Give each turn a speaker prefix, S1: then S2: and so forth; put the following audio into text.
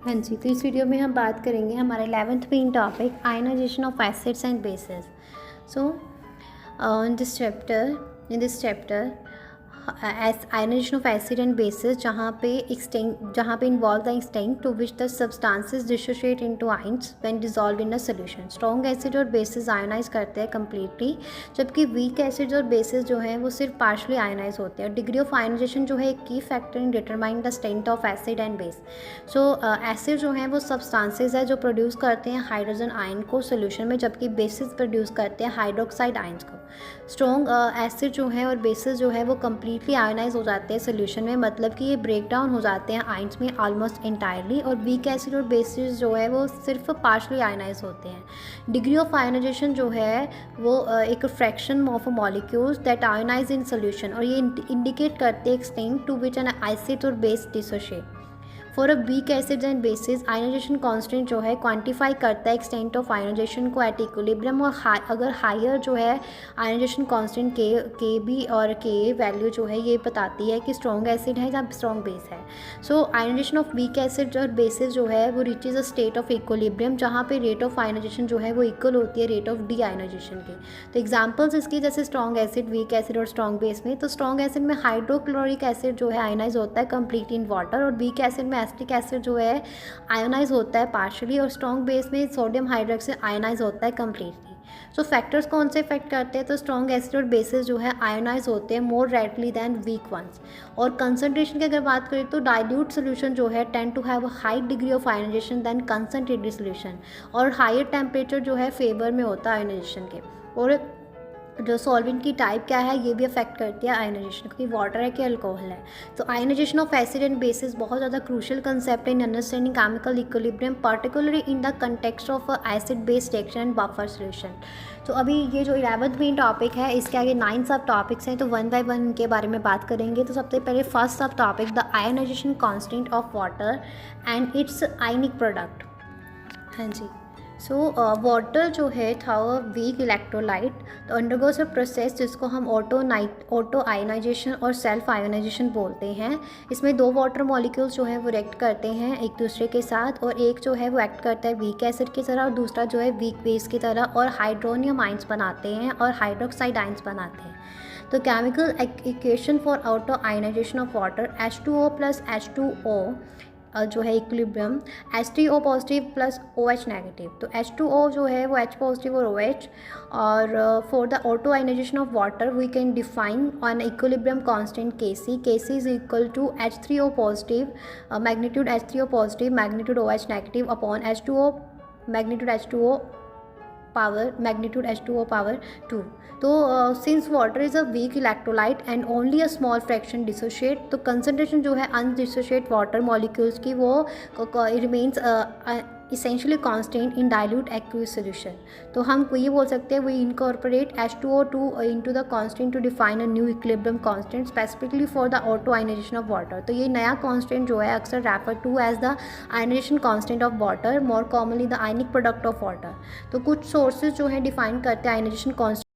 S1: हाँ जी, तो इस वीडियो में हम बात करेंगे हमारा 11th main topic ionization of acids and bases. So in this chapter ionization of acid and bases, जहाँ पे involve the extent to which the substances dissociate into ions when dissolve in a solution. Strong acid और bases ionize करते हैं completely, जबकि weak acids और basis जो हैं वो सिर्फ पार्शली आयनाइज होते हैं। डिग्री ऑफ आयनाइजेशन जो है एक की factor in determine the strength of acid and base. So acid जो हैं वो सब्सटेंसेस है जो प्रोड्यूस करते हैं हाइड्रोजन आयन को सोल्यूशन में, जबकि बेसिस प्रोड्यूस करते हैं हाइड्रोक्साइड आयन्स को। स्ट्रॉन्ग एसिड जो है और बेसिस जो है वो कम्प्लीटली आयनाइज हो जाते हैं सोल्यूशन में, मतलब कि ये ब्रेक डाउन हो जाते हैं आयन्स में ऑलमोस्ट इंटायरली, और वीक एसिड और बेसिस जो है वो सिर्फ पार्शली आयनाइज होते हैं। डिग्री ऑफ आयनाइजेशन जो है वो एक fraction of molecules that ionise in solution, और ये इंडिकेट करते हैं extent to which an acid और base dissociate. For a weak acids and bases ionisation constant जो है क्वांटिफाई करता है एक्सटेंट ऑफ आयनाइजेशन को एट इक्विलिब्रियम, और अगर हायर जो है आयनाइजेशन कांस्टेंट के बी और के वैल्यू जो है ये बताती है कि स्ट्रॉन्ग एसिड है या स्ट्रॉन्ग बेस है। सो आयनाइजेशन ऑफ वीक एसिड और बेसिस जो है वो reaches a state of equilibrium, जहाँ पे रेट ऑफ आयनाइजेशन जो है वो इक्वल होती है रेट ऑफ डी आयनाइजेशन के। तो एग्जाम्पल्स इसकी जैसे स्ट्रॉन्ग एसिड, वीक एसिड और स्ट्रॉन्ग बेस में, तो स्ट्रॉन्ग एसिड में हाइड्रोक्लोरिक एसिड जो है आयनाइज होता है कम्प्लीटली इन वाटर, और वीक एसिड में एसिटिक एसिड जो है आयोनाइज होता है पार्शली, और स्ट्रॉन्ग बेस में सोडियम हाइड्रोक्साइड आयोनाइज होता है कम्प्लीटली। सो फैक्टर्स कौन से इफेक्ट करते हैं, तो स्ट्रॉन्ग एसिड और बेसिस जो है आयोनाइज होते हैं more readily than weak ones. और कंसंट्रेशन की अगर बात करें तो डाइल्यूट सोल्यूशन जो है tend to have a high degree of ionization than concentrated solution, और हायर टेम्परेचर जो है फेवर में होता है आयोनाइजेशन के। और जो सॉल्वेंट की टाइप क्या है ये भी अफेक्ट करती है आयनाइजेशन, क्योंकि वाटर है कि अल्कोहल है। तो ionization of acid and bases बहुत ज़्यादा क्रूशियल कंसेप्ट है in understanding chemical equilibrium, particularly in the context of acid base reaction and buffer solution. तो अभी ये जो 11th मेन टॉपिक है इसके आगे 9 सब टॉपिक्स हैं, तो वन बाय वन इनके बारे में बात करेंगे। तो सबसे पहले first sub topic the ionization constant of water and its ionic product. हाँ जी, सो वाटर जो है था वीक इलेक्ट्रोलाइट, तो अंडरगोज अ प्रोसेस जिसको हम ऑटो आयनाइजेशन और सेल्फ आयनाइजेशन बोलते हैं। इसमें दो वाटर मॉलिक्यूल्स जो है वो रिएक्ट करते हैं एक दूसरे के साथ, और एक जो है वो एक्ट करता है वीक एसिड की तरह और दूसरा जो है वीक बेस की तरह, और हाइड्रोनियम आइंस बनाते हैं और हाइड्रोक्साइड आइंस बनाते हैं। तो chemical equation for auto ionization of water H2O plus H2O जो है equilibrium H3O positive plus OH negative. तो H2O जो है वो H पॉजिटिव और OH, और for the auto ionization of water we can define on equilibrium constant Kc is equal to H3O positive magnitude H3O positive magnitude OH negative upon H2O magnitude H2O power magnitude H2O power 2। तो since water is a week electrolyte and only a small fraction dissociate, तो concentration जो है undissociate water molecules की वो remains essentially constant in dilute aqueous solution. तो हम ये बोल सकते हैं we incorporate H2O2 into the constant to define a new equilibrium constant specifically for the auto ionization of water. तो ये नया कांस्टेंट जो है अक्सर refer to as the ionization constant of water, more commonly the ionic product of water. तो कुछ sources जो है डिफाइन करते हैं आयनाइजेशन कांस्टेंट